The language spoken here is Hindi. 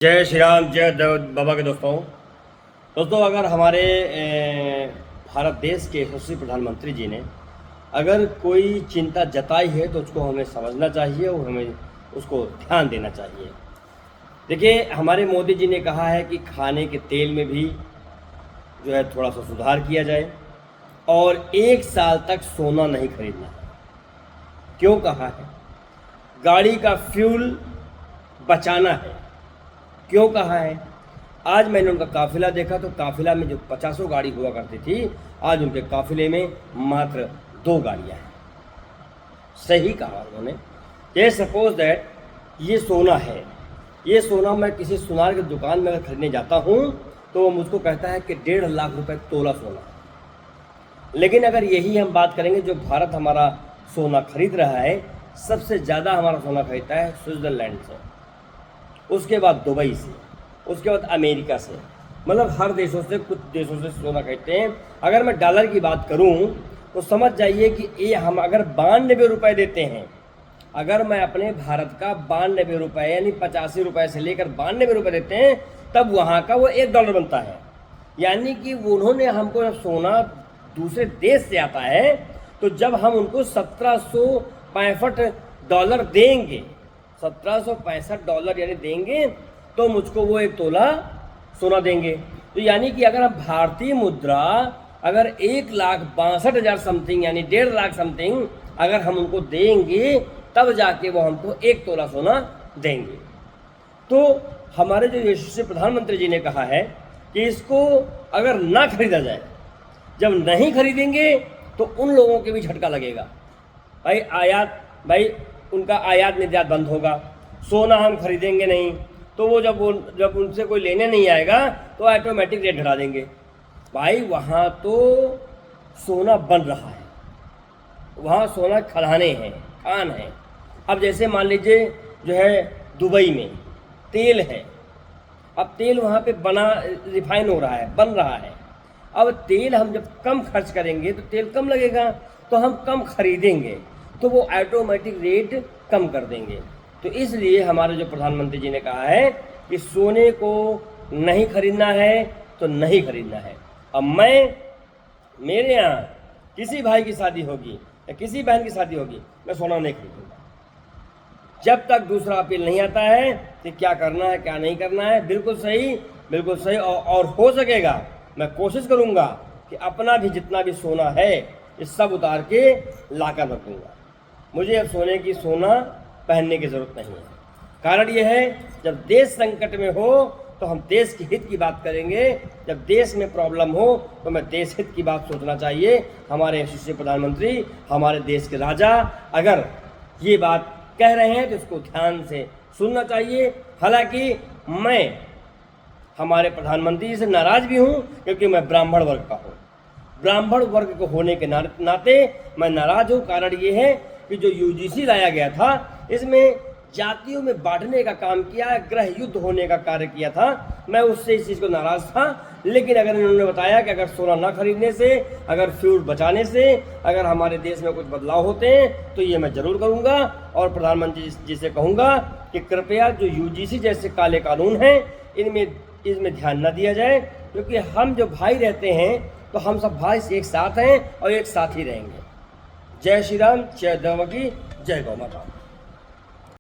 जय श्री राम, जय देव बाबा के दोस्तों अगर हमारे भारत देश के यशस्वी प्रधानमंत्री जी ने अगर कोई चिंता जताई है तो उसको हमें समझना चाहिए और हमें उसको ध्यान देना चाहिए। देखिए, हमारे मोदी जी ने कहा है कि खाने के तेल में भी जो है थोड़ा सा सुधार किया जाए और 1 साल तक सोना नहीं खरीदना है। क्यों कहा है? गाड़ी का फ्यूल बचाना है। क्यों कहा है? आज मैंने उनका काफिला देखा तो काफिला में जो 50 गाड़ी हुआ करती थी, आज उनके काफिले में मात्र 2 गाड़ियां हैं। सही कहा उन्होंने। ये सपोज दैट ये सोना है, ये सोना मैं किसी सुनार की दुकान में अगर खरीदने जाता हूँ तो वो मुझको कहता है कि 1.5 लाख रुपए तोला सोना। लेकिन अगर यही हम बात करेंगे, जो भारत हमारा सोना खरीद रहा है, सबसे ज़्यादा हमारा सोना खरीदता है स्विट्ज़रलैंड से, उसके बाद दुबई से, उसके बाद अमेरिका से, मतलब हर देशों से, कुछ देशों से सोना खरीदते हैं। अगर मैं डॉलर की बात करूं तो समझ जाइए कि ये हम अगर 92 रुपये देते हैं, अगर मैं अपने भारत का 92 रुपये यानी 85 रुपये से लेकर 92 रुपये देते हैं, तब वहाँ का वो $1 बनता है। यानी कि उन्होंने हमको जब सोना दूसरे देश से आता है तो जब हम उनको $1765 देंगे, $1765 यानी देंगे, तो मुझको वो 1 तोला सोना देंगे। तो यानी कि अगर हम भारतीय मुद्रा अगर 1,62,000 समथिंग यानी 1.5 लाख समथिंग अगर हम उनको देंगे, तब जाके वो हमको 1 तोला सोना देंगे। तो हमारे जो यशस्वी प्रधानमंत्री जी ने कहा है कि इसको अगर ना खरीदा जाए, जब नहीं खरीदेंगे तो उन लोगों के भी झटका लगेगा। भाई उनका आयात निर्यात बंद होगा, सोना हम खरीदेंगे नहीं, तो वो जब उनसे कोई लेने नहीं आएगा तो ऑटोमेटिक रेट घटा देंगे। भाई वहाँ तो सोना बन रहा है, वहाँ सोना खदाने हैं, खान है। अब जैसे मान लीजिए जो है दुबई में तेल है, अब तेल वहाँ पे रिफाइन हो रहा है, बन रहा है। अब तेल हम जब कम खर्च करेंगे तो तेल कम लगेगा, तो हम कम खरीदेंगे, तो वो ऑटोमेटिक रेट कम कर देंगे। तो इसलिए हमारे जो प्रधानमंत्री जी ने कहा है कि सोने को नहीं खरीदना है तो नहीं खरीदना है। अब मेरे यहाँ किसी भाई की शादी होगी या किसी बहन की शादी होगी, मैं सोना नहीं खरीदूंगा जब तक दूसरा अपील नहीं आता है कि क्या करना है क्या नहीं करना है। बिल्कुल सही। और हो सकेगा मैं कोशिश करूँगा कि अपना भी जितना भी सोना है ये सब उतार के लाकर रखूँगा। मुझे अब सोना पहनने की ज़रूरत नहीं है। कारण यह है, जब देश संकट में हो तो हम देश के हित की बात करेंगे, जब देश में प्रॉब्लम हो तो मैं देश हित की बात सोचना चाहिए। हमारे यशस्वी प्रधानमंत्री, हमारे देश के राजा अगर ये बात कह रहे हैं तो इसको ध्यान से सुनना चाहिए। हालांकि मैं हमारे प्रधानमंत्री जी से नाराज़ भी हूँ, क्योंकि मैं ब्राह्मण वर्ग का हूँ। ब्राह्मण वर्ग को होने के नाते मैं नाराज़ हूँ। कारण ये है कि जो यूजीसी लाया गया था, इसमें जातियों में बांटने का काम किया, गृह युद्ध होने का कार्य किया था। मैं उससे इस चीज़ को नाराज़ था। लेकिन अगर इन्होंने बताया कि अगर सोना ना खरीदने से, अगर फ्यूल बचाने से, अगर हमारे देश में कुछ बदलाव होते हैं तो ये मैं ज़रूर करूँगा। और प्रधानमंत्री जी से कहूँगा कि कृपया जो यूजीसी जैसे काले कानून हैं इसमें ध्यान न दिया जाए, क्योंकि हम जो भाई रहते हैं तो हम सब भाई एक साथ हैं और एक साथ ही रहेंगे। जय श्री राम, जय देव की, जय गौ माता।